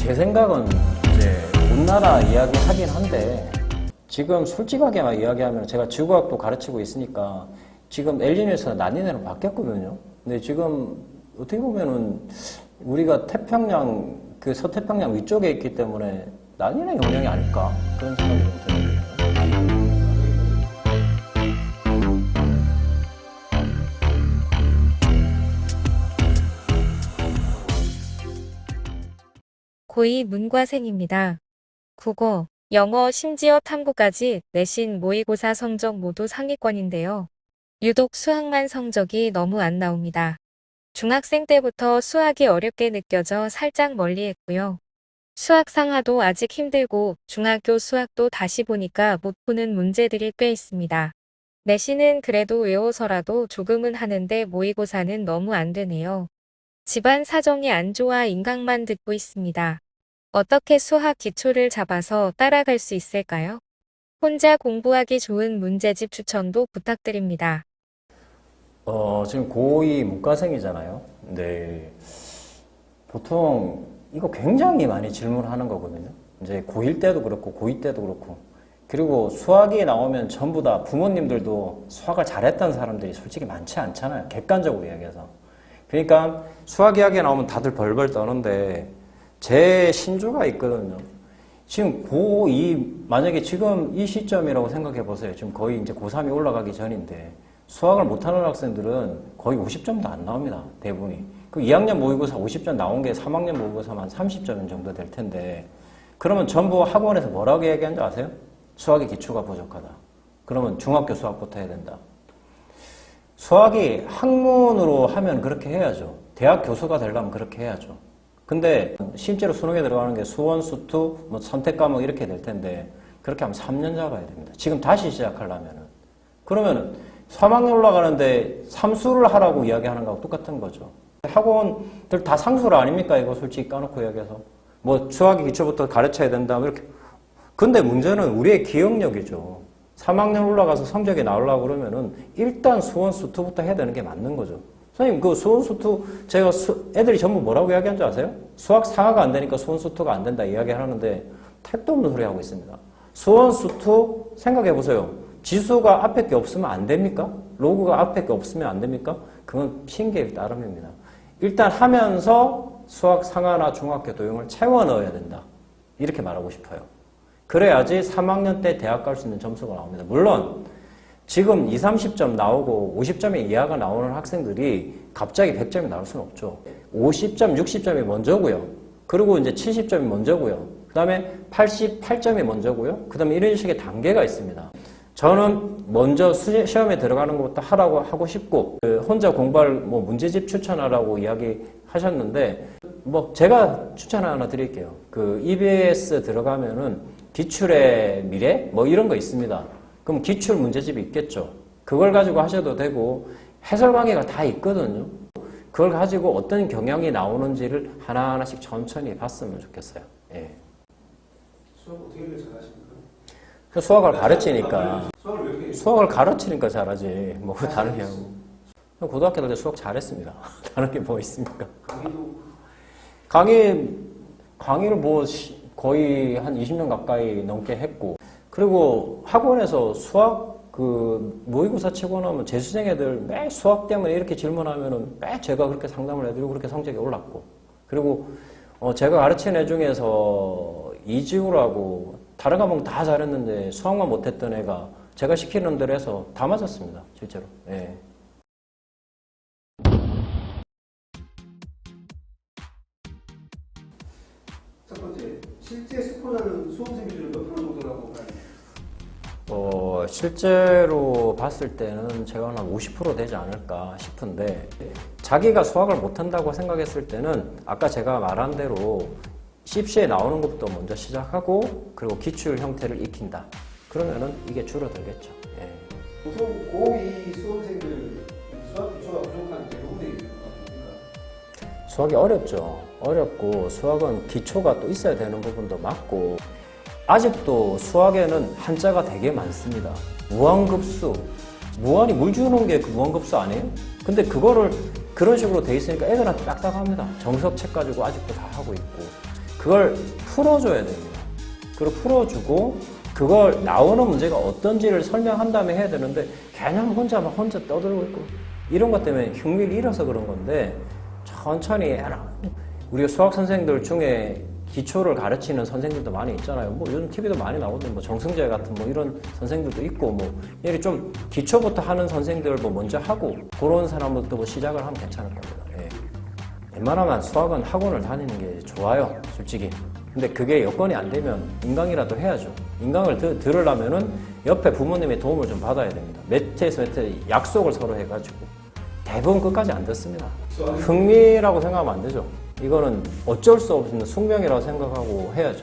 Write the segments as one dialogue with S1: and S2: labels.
S1: 제 생각은 이제 온나라 이야기 하긴 한데 지금 솔직하게 이야기하면 제가 지구과학도 가르치고 있으니까 지금 엘니뇨에서 라니냐로 바뀌었거든요. 근데 지금 어떻게 보면은 우리가 태평양 그 서태평양 위쪽에 있기 때문에 라니냐 영향이 아닐까 그런 생각이 좀 드는데요.
S2: 고2 문과생입니다. 국어, 영어, 심지어 탐구까지 내신 모의고사 성적 모두 상위권인데요. 유독 수학만 성적이 너무 안 나옵니다. 중학생 때부터 수학이 어렵게 느껴져 살짝 멀리했고요. 수학 상하도 아직 힘들고 중학교 수학도 다시 보니까 못 푸는 문제들이 꽤 있습니다. 내신은 그래도 외워서라도 조금은 하는데 모의고사는 너무 안 되네요. 집안 사정이 안 좋아 인강만 듣고 있습니다. 어떻게 수학 기초를 잡아서 따라갈 수 있을까요? 혼자 공부하기 좋은 문제집 추천도 부탁드립니다.
S1: 지금 고2 문과생이잖아요. 근데 보통 이거 굉장히 많이 질문하는 거거든요. 이제 고1 때도 그렇고 고2 때도 그렇고 그리고 수학이 나오면 전부 다 부모님들도 수학을 잘했던 사람들이 솔직히 많지 않잖아요. 객관적으로 이야기해서. 그러니까 수학 이야기 나오면 다들 벌벌 떠는데 제 신조가 있거든요. 지금 고2 만약에 지금 이 시점이라고 생각해 보세요. 지금 거의 이제 고3이 올라가기 전인데 수학을 못하는 학생들은 거의 50점도 안 나옵니다. 대부분이. 그 2학년 모의고사 50점 나온 게 3학년 모의고사만 30점 정도 될 텐데 그러면 전부 학원에서 뭐라고 얘기한 줄 아세요? 수학의 기초가 부족하다. 그러면 중학교 수학부터 해야 된다. 수학이 학문으로 하면 그렇게 해야죠. 대학 교수가 되려면 그렇게 해야죠. 근데 실제로 수능에 들어가는 게 수원, 수투, 뭐 선택 과목 이렇게 될 텐데 그렇게 하면 3년 잡아야 됩니다. 지금 다시 시작하려면은. 그러면은 3학년 올라가는데 삼수를 하라고 이야기하는 거하고 똑같은 거죠. 학원들 다 상수를 아닙니까? 이거 솔직히 까놓고 이야기해서. 뭐 수학의 기초부터 가르쳐야 된다. 이렇게. 근데 문제는 우리의 기억력이죠. 3학년 올라가서 성적이 나오려고 그러면은 일단 수원, 수투부터 해야 되는 게 맞는 거죠. 선생님, 그 수원, 수투, 제가 애들이 전부 뭐라고 이야기한 줄 아세요? 수학 상하가 안 되니까 수원, 수투가 안 된다 이야기 하는데 택도 없는 소리 하고 있습니다. 수원, 수투 생각해 보세요. 지수가 앞에 게 없으면 안 됩니까? 로그가 앞에 게 없으면 안 됩니까? 그건 핑계일 따름입니다. 일단 하면서 수학 상하나 중학교 도형을 채워 넣어야 된다. 이렇게 말하고 싶어요. 그래야지 3학년 때 대학 갈 수 있는 점수가 나옵니다. 물론 지금 20, 30점 나오고 50점이 이하가 나오는 학생들이 갑자기 100점이 나올 수는 없죠. 50점, 60점이 먼저고요. 그리고 이제 70점이 먼저고요. 그 다음에 88점이 먼저고요. 그 다음에 이런 식의 단계가 있습니다. 저는 먼저 시험에 들어가는 것부터 하고 싶고 혼자 공부할 뭐 문제집 추천하라고 이야기하셨는데 뭐 제가 추천 하나 드릴게요. 그 EBS 들어가면은 기출의 미래 뭐 이런 거 있습니다. 그럼 기출 문제집이 있겠죠. 그걸 가지고 하셔도 되고 해설 강의가 다 있거든요. 그걸 가지고 어떤 경향이 나오는지를 하나하나씩 천천히 봤으면 좋겠어요. 예.
S3: 수학 어떻게 잘하십니까?
S1: 수학을 가르치니까.
S3: 수학을 왜 이렇게
S1: 수학을 가르치니까 잘하지. 뭐 다른 게 하고. 고등학교 때 수학 잘했습니다. 다른 게 뭐 있습니까? 강의를 뭐 거의 한 20년 가까이 넘게 했고 그리고 학원에서 수학 그 모의고사 치고 나면 재수생 애들 매 수학 때문에 이렇게 질문하면은 매 제가 그렇게 상담을 해드리고 그렇게 성적이 올랐고 그리고 제가 가르친 애 중에서 이지우라고 다른 과목 다 잘했는데 수학만 못했던 애가 제가 시키는 대로 해서 다 맞았습니다. 실제로. 예.
S3: 첫 번째, 실제 스코어는 수험생 기준으로 몇 프로 정도라고 봐요?
S1: 실제로 봤을 때는 제가 한 50% 되지 않을까 싶은데 자기가 수학을 못한다고 생각했을 때는 아까 제가 말한 대로 CPC에 나오는 것부터 먼저 시작하고 그리고 기출 형태를 익힌다. 그러면은 이게 줄어들겠죠. 예.
S3: 보통 고2 수험생들 수학 기초가 부족한 대부분의 이유가 뭡니까?
S1: 수학이 어렵죠. 어렵고 수학은 기초가 또 있어야 되는 부분도 맞고 아직도 수학에는 한자가 되게 많습니다. 무한급수. 무한이 물 주는 게 그 무한급수 아니에요? 근데 그거를 그런 식으로 돼 있으니까 애들한테 딱딱합니다. 정석책 가지고 아직도 다 하고 있고. 그걸 풀어줘야 됩니다. 그걸 풀어주고 그걸 나오는 문제가 어떤지를 설명한 다음에 해야 되는데 그냥 혼자 떠들고 있고 이런 것 때문에 흥미를 잃어서 그런 건데 천천히 해라. 우리가 수학 선생들 중에 기초를 가르치는 선생님도 많이 있잖아요. 뭐 요즘 TV도 많이 나오던데 뭐 정승재 같은 뭐 이런 선생들도 있고 뭐 이렇게 좀 기초부터 하는 선생들 뭐 먼저 하고 그런 사람부터 뭐 시작을 하면 괜찮을 겁니다. 예. 웬만하면 수학은 학원을 다니는 게 좋아요, 솔직히. 근데 그게 여건이 안 되면 인강이라도 해야죠. 인강을 들으려면은 옆에 부모님의 도움을 좀 받아야 됩니다. 몇 회에서 몇 회 약속을 서로 해가지고 대부분 끝까지 안 듣습니다. 흥미라고 생각하면 안 되죠. 이거는 어쩔 수 없는 숙명이라고 생각하고 해야죠.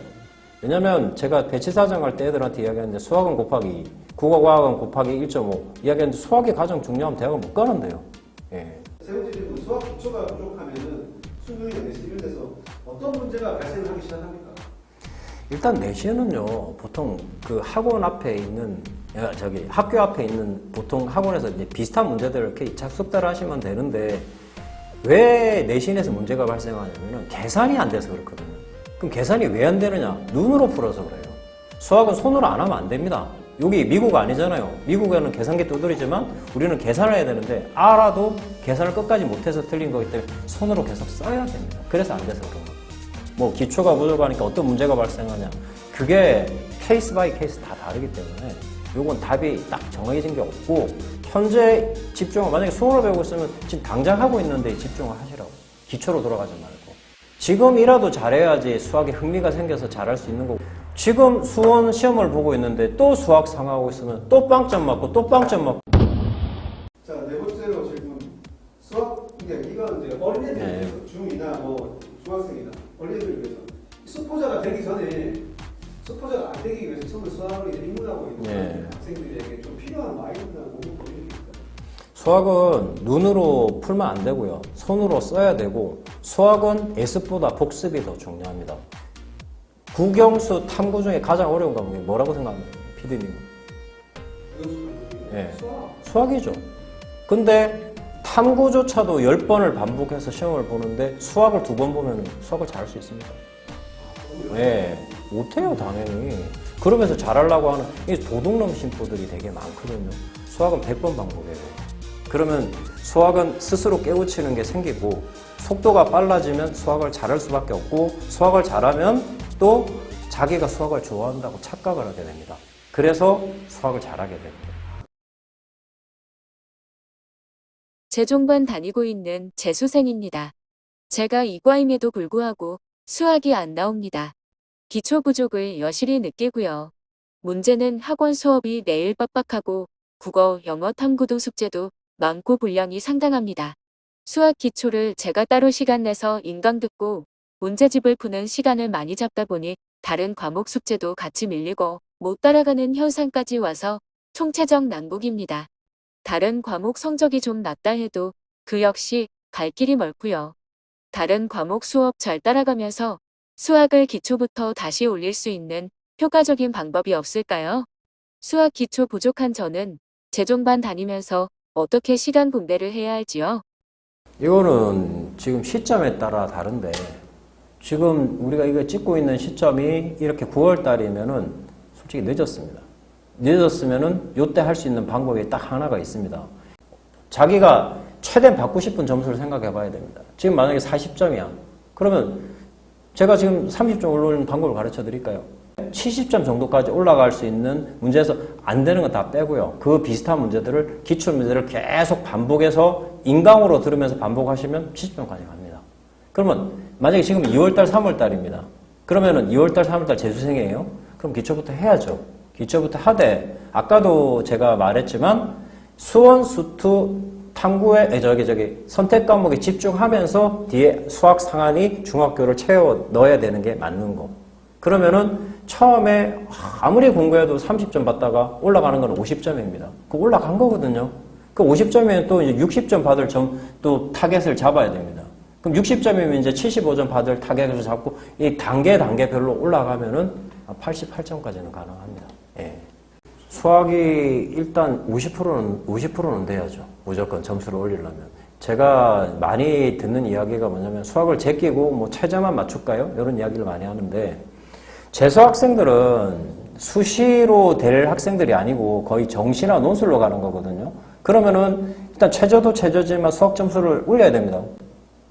S1: 왜냐면 제가 배치사정 할 때 애들한테 이야기하는데 수학은 곱하기 2, 국어과학은 곱하기 1.5 이야기하는데 수학이 가장 중요하면 대학은 못 가는데요. 예.
S3: 세 번째 질문, 수학 기초가 부족하면은 수능이나 내신 이런 데서 어떤 문제가 발생하기 시작합니까?
S1: 일단 내신은요, 보통 그 학원 앞에 있는, 학교 앞에 있는 보통 학원에서 이제 비슷한 문제들을 이렇게 착습대로 하시면 되는데, 왜 내신에서 문제가 발생하냐면은 계산이 안 돼서 그렇거든요. 그럼 계산이 왜 안 되느냐? 눈으로 풀어서 그래요. 수학은 손으로 안 하면 안 됩니다. 여기 미국 아니잖아요. 미국에는 계산기 두드리지만 우리는 계산을 해야 되는데 알아도 계산을 끝까지 못해서 틀린 거기 때문에 손으로 계속 써야 됩니다. 그래서 안 돼서 그런 거예요. 뭐 기초가 부족하니까 어떤 문제가 발생하냐. 그게 케이스 바이 케이스 다 다르기 때문에 요건 답이 딱 정해진 게 없고 현재 집중을 만약에 수학을 배우고 있으면 지금 당장 하고 있는데 집중을 하시라고. 기초로 돌아가지 말고. 지금이라도 잘해야지 수학에 흥미가 생겨서 잘할 수 있는 거고 지금 수원 시험을 보고 있는데 또 수학 상하고 있으면 또 빵점 맞고 또 빵점 맞고.
S3: 자, 네 번째로 질문. 수학 이게 이건 이제 어린애들 위해서 중2나 뭐 중학생이나 어린애들 위해서 수포자가 되기 전에 수포자가 안 되기 위해서 처음에 수학을 이제 입문하고 있는 학생들에게 좀 필요한 마인드나 공부법이 있을까요?
S1: 수학은 눈으로 풀면 안 되고요. 손으로 써야 되고 수학은 예습보다 복습이 더 중요합니다. 국영수 탐구 중에 가장 어려운 과목이 뭐라고 생각합니까? PD님은? 예. 수학이죠. 근데 탐구조차도 10번을 반복해서 시험을 보는데 수학을 2번 보면 수학을 잘할 수 있습니다. 네, 못해요 당연히. 그러면서 잘하려고 하는 이 도둑놈 심보들이 되게 많거든요. 수학은 100번 반복해야 돼요. 그러면 수학은 스스로 깨우치는 게 생기고 속도가 빨라지면 수학을 잘할 수밖에 없고 수학을 잘하면 또 자기가 수학을 좋아한다고 착각을 하게 됩니다. 그래서 수학을 잘하게 됩니다.
S4: 재종반 다니고 있는 재수생입니다. 제가 이과임에도 불구하고 수학이 안 나옵니다. 기초 부족을 여실히 느끼고요. 문제는 학원 수업이 매일 빡빡하고 국어, 영어 탐구도 숙제도 많고 분량이 상당합니다. 수학 기초를 제가 따로 시간 내서 인강 듣고 문제집을 푸는 시간을 많이 잡다 보니 다른 과목 숙제도 같이 밀리고 못 따라가는 현상까지 와서 총체적 난국입니다. 다른 과목 성적이 좀 낮다 해도 그 역시 갈 길이 멀고요. 다른 과목 수업 잘 따라가면서 수학을 기초부터 다시 올릴 수 있는 효과적인 방법이 없을까요? 수학 기초 부족한 저는 재종반 다니면서 어떻게 시간 분배를 해야 할지요?
S1: 이거는 지금 시점에 따라 다른데 지금 우리가 이거 찍고 있는 시점이 이렇게 9월 달이면은 솔직히 늦었습니다. 늦었으면은 요때 할 수 있는 방법이 딱 하나가 있습니다. 자기가 최대한 받고 싶은 점수를 생각해 봐야 됩니다. 지금 만약에 40점이야. 그러면 제가 지금 30점 올라오는 방법을 가르쳐 드릴까요? 70점 정도까지 올라갈 수 있는 문제에서 안 되는 건 다 빼고요. 그 비슷한 문제들을, 기출 문제들을 계속 반복해서 인강으로 들으면서 반복하시면 70점까지 갑니다. 그러면 만약에 지금 2월달, 3월달입니다. 그러면은 2월달, 3월달 재수생이에요. 그럼 기초부터 해야죠. 기초부터 하되 아까도 제가 말했지만 수원, 수투, 탐구에 선택 과목에 집중하면서 뒤에 수학 상한이 중학교를 채워 넣어야 되는 게 맞는 거. 그러면은 처음에 아무리 공부해도 30점 받다가 올라가는 건 50점입니다. 그 올라간 거거든요. 그 50점이면 또 이제 60점 받을 또 타겟을 잡아야 됩니다. 그럼 60점이면 이제 75점 받을 타겟을 잡고 이 단계별로 올라가면은 88점까지는 가능합니다. 예. 수학이 일단 50%는 돼야죠. 무조건 점수를 올리려면. 제가 많이 듣는 이야기가 뭐냐면 수학을 제끼고 뭐 최저만 맞출까요? 이런 이야기를 많이 하는데 재수 학생들은 수시로 될 학생들이 아니고 거의 정시나 논술로 가는 거거든요. 그러면은 일단 최저도 최저지만 수학 점수를 올려야 됩니다.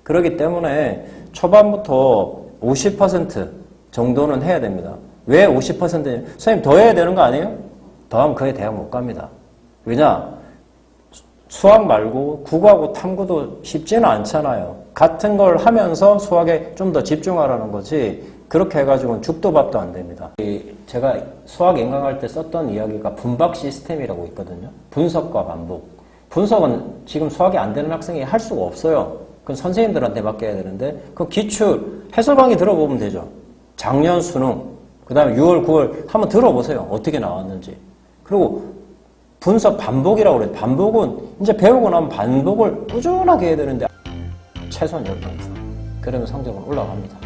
S1: 그렇기 때문에 초반부터 50% 정도는 해야 됩니다. 왜 50%? 선생님 더 해야 되는 거 아니에요? 더하면 그에 대학 못 갑니다. 왜냐? 수학 말고 국어하고 탐구도 쉽지는 않잖아요. 같은 걸 하면서 수학에 좀 더 집중하라는 거지 그렇게 해가지고는 죽도 밥도 안 됩니다. 제가 수학 인강할 때 썼던 이야기가 분박 시스템이라고 있거든요. 분석과 반복. 분석은 지금 수학이 안 되는 학생이 할 수가 없어요. 그건 선생님들한테 맡겨야 되는데 그 기출 해설강의 들어보면 되죠. 작년 수능 그 다음에 6월 9월 한번 들어보세요. 어떻게 나왔는지. 그리고 분석 반복이라고 그래요. 반복은 이제 배우고 나면 반복을 꾸준하게 해야 되는데 최소한 10번 이상. 그러면 성적은 올라갑니다.